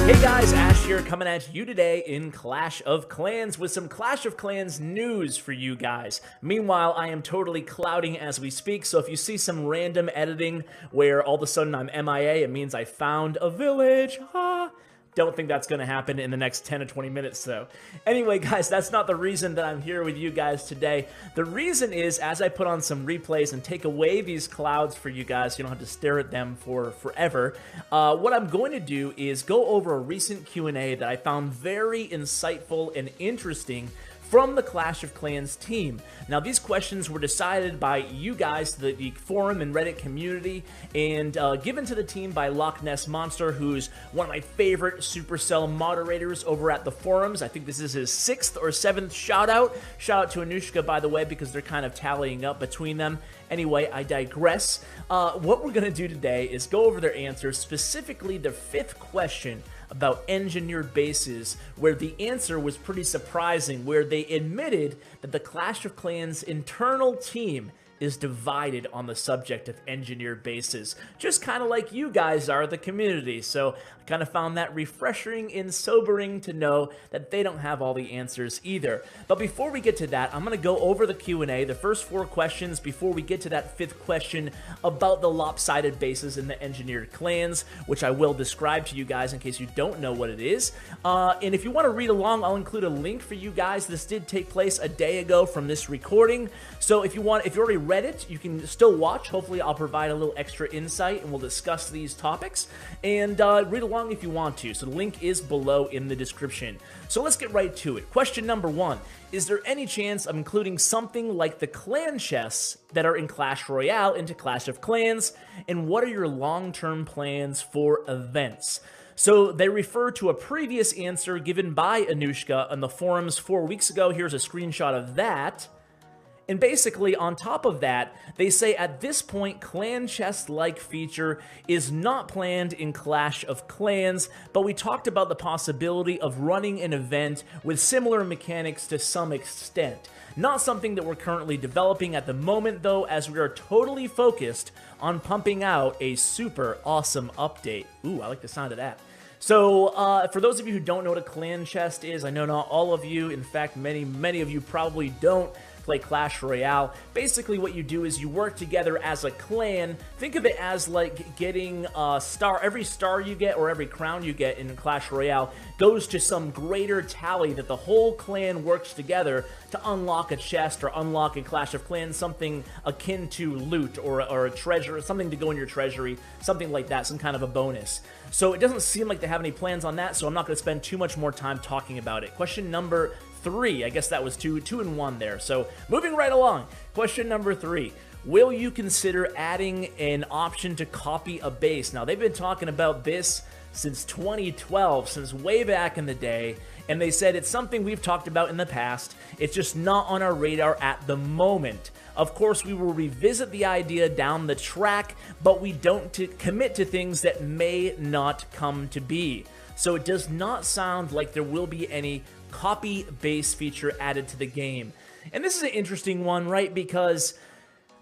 Hey guys, Ash here coming at you today in Clash of Clans with some Clash of Clans news for you guys. Meanwhile, I am totally clouding as we speak, so if you see some random editing where all of a sudden I'm MIA, it means I found a village. Don't think that's going to happen in the next 10 to 20 minutes, though. Anyway, guys, that's not the reason that I'm here with you guys today. The reason is, as I put on some replays and take away these clouds for you guys, so you don't have to stare at them for forever, what I'm going to do is go over a recent Q&A that I found very insightful and interesting from the Clash of Clans team. Now, these questions were decided by you guys, the forum and Reddit community, and given to the team by Loch Ness Monster, who's one of my favorite Supercell moderators over at the forums. I think this is his 6th or 7th shout out. Shout out to Anushka, by the way, because they're kind of tallying up between them. Anyway, I digress. What we're going to do today is go over their answers, specifically the 5th question about engineered bases, where the answer was pretty surprising, where they admitted that the Clash of Clans internal team is divided on the subject of engineered bases, just kind of like you guys are, the community. So I kind of found that refreshing and sobering to know that they don't have all the answers either. But before we get to that, I'm going to go over the Q&A, the first 4 questions, before we get to that 5th question about the lopsided bases in the engineered clans, which I will describe to you guys in case you don't know what it is. And if you want to read along, I'll include a link for you guys. This did take place a day ago from this recording. So if you already read it, you can still watch. Hopefully I'll provide a little extra insight and we'll discuss these topics, and read along if you want to. So the link is below in the description. So let's get right to it. Question number 1. Is there any chance of including something like the clan chests that are in Clash Royale into Clash of Clans? And what are your long-term plans for events? So they refer to a previous answer given by Anushka on the forums 4 weeks ago. Here's a screenshot of that. And basically, on top of that, they say at this point, clan chest-like feature is not planned in Clash of Clans, but we talked about the possibility of running an event with similar mechanics to some extent. Not something that we're currently developing at the moment, though, as we are totally focused on pumping out a super awesome update. Ooh, I like the sound of that. So, for those of you who don't know what a clan chest is, I know not all of you, in fact, many of you probably don't play Clash Royale. Basically, what you do is you work together as a clan. Think of it as like getting a star. Every star you get or every crown you get in Clash Royale goes to some greater tally that the whole clan works together to unlock a chest or unlock in Clash of Clans something akin to loot or a treasure, something to go in your treasury, something like that, some kind of a bonus. So it doesn't seem like they have any plans on that, so I'm not going to spend too much more time talking about it. Question number 3. I guess that was two and 1 there. So moving right along. Question number 3. Will you consider adding an option to copy a base? Now, they've been talking about this since 2012, since way back in the day, and they said it's something we've talked about in the past. It's just not on our radar at the moment. Of course, we will revisit the idea down the track, but we don't commit to things that may not come to be. So it does not sound like there will be any copy base feature added to the game. And this is an interesting one, right? Because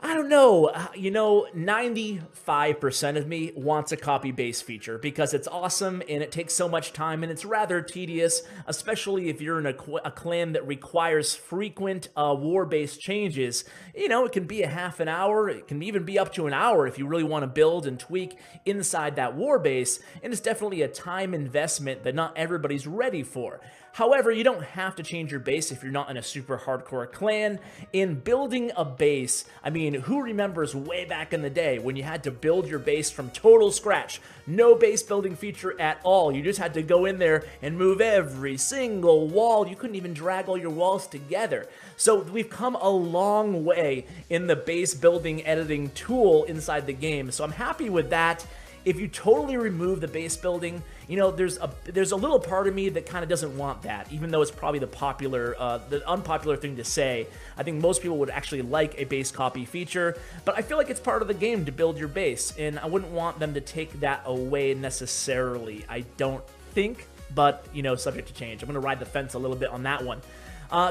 I don't know, 95% of me wants a copy base feature because it's awesome and it takes so much time and it's rather tedious, especially if you're in a clan that requires frequent war-based changes. It can be a half an hour, it can even be up to an hour if you really want to build and tweak inside that war base, and it's definitely a time investment that not everybody's ready for. However, you don't have to change your base if you're not in a super hardcore clan. In building a base, I mean, who remembers way back in the day when you had to build your base from total scratch? No base building feature at all. You just had to go in there and move every single wall. You couldn't even drag all your walls together. So we've come a long way in the base building editing tool inside the game. So I'm happy with that. If you totally remove the base building, there's a little part of me that kind of doesn't want that, even though it's probably the unpopular thing to say. I think most people would actually like a base copy feature, but I feel like it's part of the game to build your base, and I wouldn't want them to take that away necessarily. I don't think, but, subject to change. I'm going to ride the fence a little bit on that one.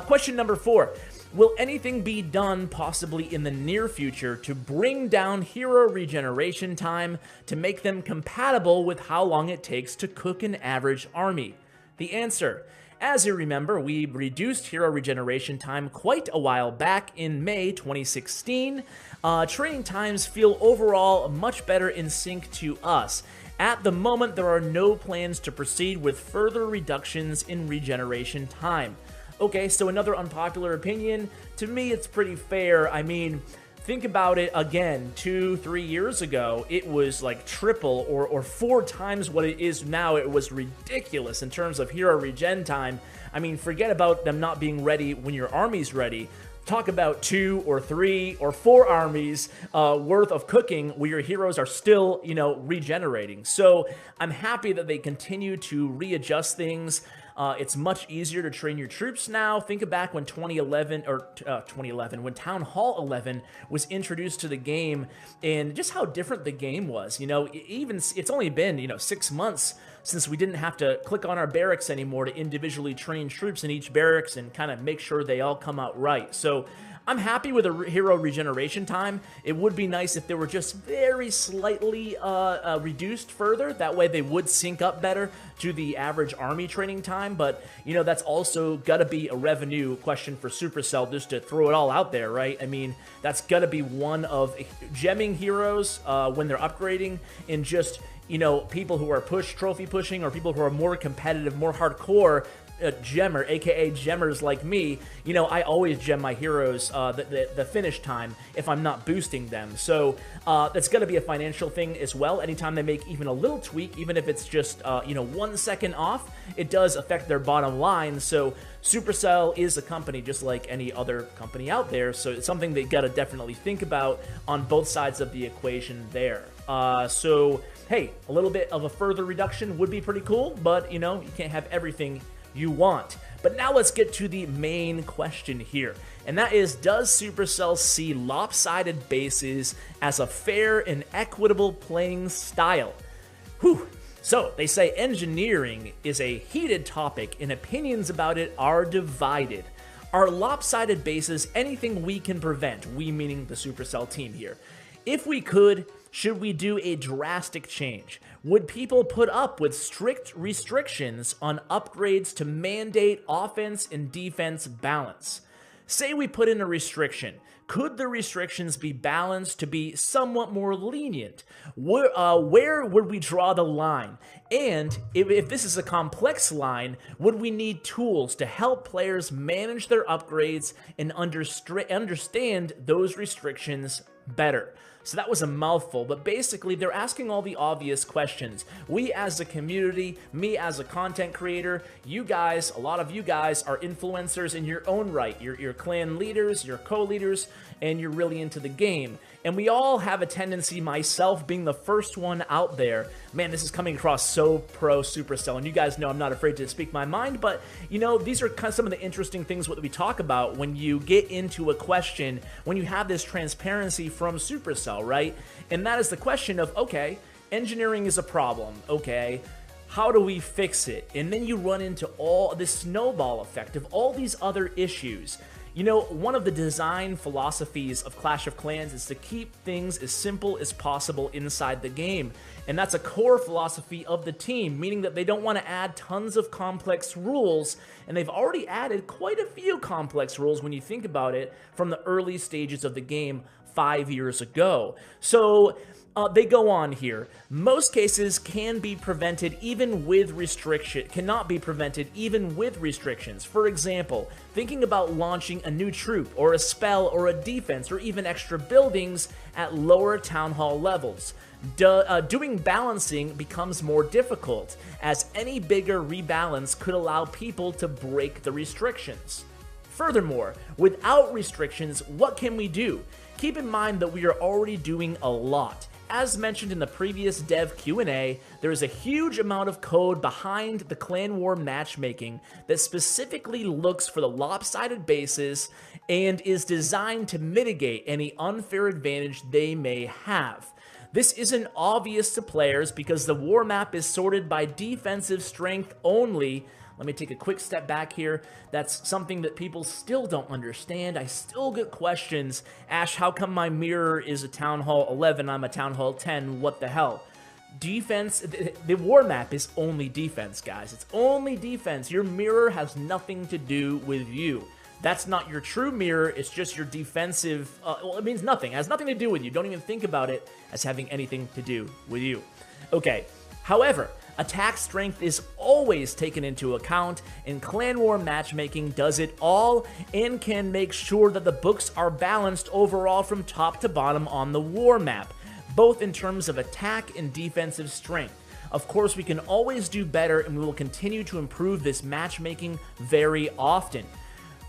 Question number 4. Will anything be done, possibly in the near future, to bring down hero regeneration time to make them compatible with how long it takes to cook an average army? The answer: as you remember, we reduced hero regeneration time quite a while back in May 2016. Training times feel overall much better in sync to us. At the moment, there are no plans to proceed with further reductions in regeneration time. Okay, so another unpopular opinion. To me, it's pretty fair. I mean, think about it again. 2-3 years ago, it was like triple or 4 times what it is now. It was ridiculous in terms of hero regen time. I mean, forget about them not being ready when your army's ready. Talk about 2 or 3 or 4 armies worth of cooking where your heroes are still, regenerating. So I'm happy that they continue to readjust things. It's much easier to train your troops now. Think back when 2011, when Town Hall 11 was introduced to the game, and just how different the game was. Even it's only been 6 months since we didn't have to click on our barracks anymore to individually train troops in each barracks and kind of make sure they all come out right. So I'm happy with a hero regeneration time. It would be nice if they were just very slightly reduced further. That way they would sync up better to the average army training time. But, that's also got to be a revenue question for Supercell, just to throw it all out there, right? I mean, that's got to be one of gemming heroes when they're upgrading, and just, people who are trophy pushing, or people who are more competitive, more hardcore, gemmer, aka gemmers like me. I always gem my heroes the finish time if I'm not boosting them. So that's going to be a financial thing as well. Anytime they make even a little tweak, even if it's just 1 second off, it does affect their bottom line. So Supercell is a company just like any other company out there, so it's something they got to definitely think about on both sides of the equation there. So hey, a little bit of a further reduction would be pretty cool, but you can't have everything you want. But now let's get to the main question here, and that is, does Supercell see lopsided bases as a fair and equitable playing style? Whew. So they say engineering is a heated topic and opinions about it are divided. Are lopsided bases anything we can prevent? We meaning the Supercell team here. If we could, should we do a drastic change? Would people put up with strict restrictions on upgrades to mandate offense and defense balance? Say we put in a restriction. Could the restrictions be balanced to be somewhat more lenient? Where would we draw the line? And if this is a complex line, would we need tools to help players manage their upgrades and understand those restrictions better? So that was a mouthful, but basically they're asking all the obvious questions. We as a community, me as a content creator, you guys, a lot of you guys are influencers in your own right. You're clan leaders, you're co-leaders, and you're really into the game. And we all have a tendency, myself being the first one out there, man, this is coming across so pro Supercell, and you guys know I'm not afraid to speak my mind, but these are kind of some of the interesting things what we talk about when you get into a question, when you have this transparency from Supercell, right? And that is the question of, okay, engineering is a problem, okay, how do we fix it? And then you run into all this snowball effect of all these other issues. One of the design philosophies of Clash of Clans is to keep things as simple as possible inside the game. And that's a core philosophy of the team, meaning that they don't want to add tons of complex rules, and they've already added quite a few complex rules when you think about it from the early stages of the game 5 years ago. So they go on here. Most cases can be prevented even with cannot be prevented even with restrictions. For example, thinking about launching a new troop or a spell or a defense or even extra buildings at lower town hall levels. Doing balancing becomes more difficult, as any bigger rebalance could allow people to break the restrictions. Furthermore, without restrictions, what can we do? Keep in mind that we are already doing a lot. As mentioned in the previous dev Q&A, there is a huge amount of code behind the Clan War matchmaking that specifically looks for the lopsided bases and is designed to mitigate any unfair advantage they may have. This isn't obvious to players because the war map is sorted by defensive strength only, Let me take a quick step back here. That's something that people still don't understand. I still get questions. Ash, how come my mirror is a Town Hall 11? I'm a Town Hall 10. What the hell? Defense, the war map is only defense, guys. It's only defense. Your mirror has nothing to do with you. That's not your true mirror. It's just your defensive, well, it means nothing. It has nothing to do with you. Don't even think about it as having anything to do with you. Okay, however, attack strength is always taken into account, and Clan War matchmaking does it all and can make sure that the books are balanced overall from top to bottom on the war map, both in terms of attack and defensive strength. Of course, we can always do better, and we will continue to improve this matchmaking very often.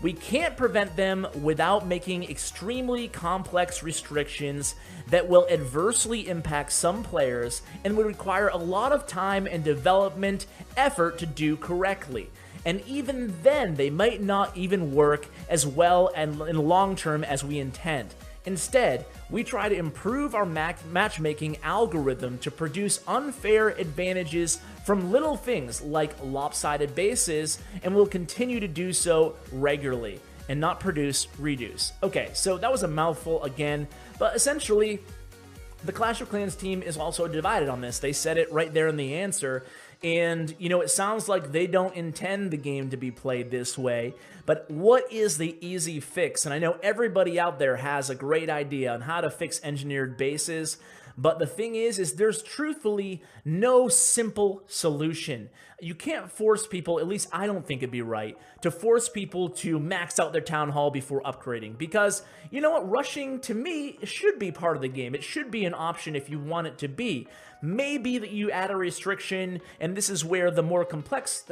We can't prevent them without making extremely complex restrictions that will adversely impact some players and would require a lot of time and development effort to do correctly. And even then, they might not even work as well and in the long term as we intend. Instead, we try to improve our matchmaking algorithm to produce unfair advantages from little things like lopsided bases, and we'll continue to do so regularly and not produce reduce. Okay, so that was a mouthful again, but essentially, the Clash of Clans team is also divided on this. They said it right there in the answer. And, you know, it sounds like they don't intend the game to be played this way. But what is the easy fix? And I know everybody out there has a great idea on how to fix engineered bases. But the thing is there's truthfully no simple solution. You can't force people, at least I don't think it'd be right, to force people to max out their Town Hall before upgrading. Because, you know what, rushing to me should be part of the game. It should be an option if you want it to be. Maybe that you add a restriction, and this is where the more complex,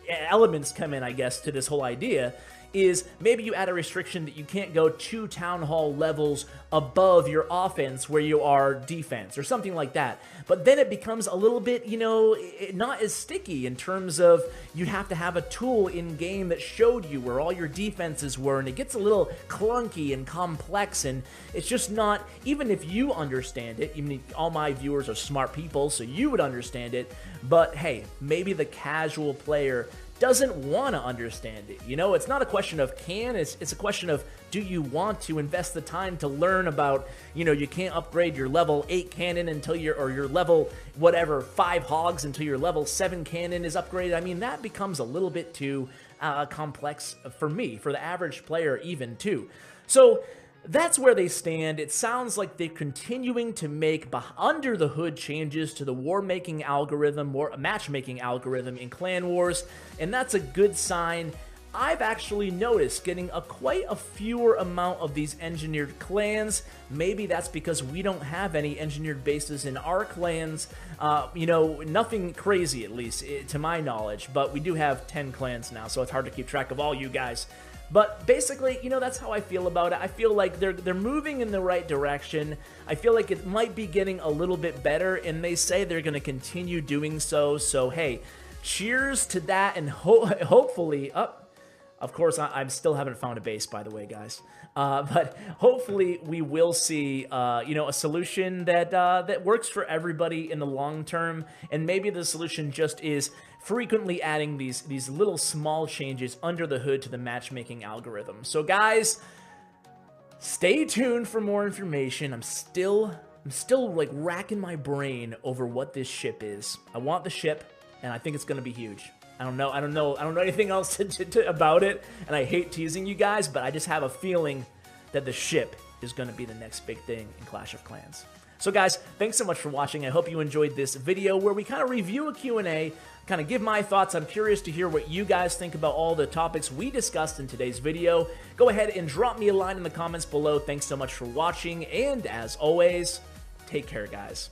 elements come in, I guess, to this whole idea, is maybe you add a restriction that you can't go 2 Town Hall levels above your offense where you are defense or something like that. But then it becomes a little bit, not as sticky in terms of you'd have to have a tool in game that showed you where all your defenses were, and it gets a little clunky and complex, and it's just not, even if you understand it, even if all my viewers are smart people, so you would understand it, but hey, maybe the casual player doesn't want to understand it. You know, it's not a question of can, it's a question of do you want to invest the time to learn about, you can't upgrade your level 8 cannon until your level, whatever, 5 hogs until your level 7 cannon is upgraded. I mean, that becomes a little bit too complex for me, for the average player even too. So that's where they stand. It sounds like they're continuing to make under the hood changes to the matchmaking algorithm in Clan Wars, and that's a good sign. I've actually noticed getting quite a fewer amount of these engineered clans. Maybe that's because we don't have any engineered bases in our clans. Nothing crazy, at least to my knowledge, but we do have 10 clans now, so it's hard to keep track of all you guys. But basically, that's how I feel about it. I feel like they're moving in the right direction. I feel like it might be getting a little bit better, and they say they're going to continue doing so. So, hey, cheers to that, and hopefully, of course, I still haven't found a base, by the way, guys. But hopefully we will see, a solution that works for everybody in the long term. And maybe the solution just is frequently adding these little small changes under the hood to the matchmaking algorithm. So guys, stay tuned for more information. I'm still like racking my brain over what this ship is. I want the ship, and I think it's going to be huge. I don't know anything else about it, and I hate teasing you guys, but I just have a feeling that the ship is going to be the next big thing in Clash of Clans. So guys, thanks so much for watching. I hope you enjoyed this video where we kind of review a Q&A, kind of give my thoughts. I'm curious to hear what you guys think about all the topics we discussed in today's video. Go ahead and drop me a line in the comments below. Thanks so much for watching, and as always, take care, guys.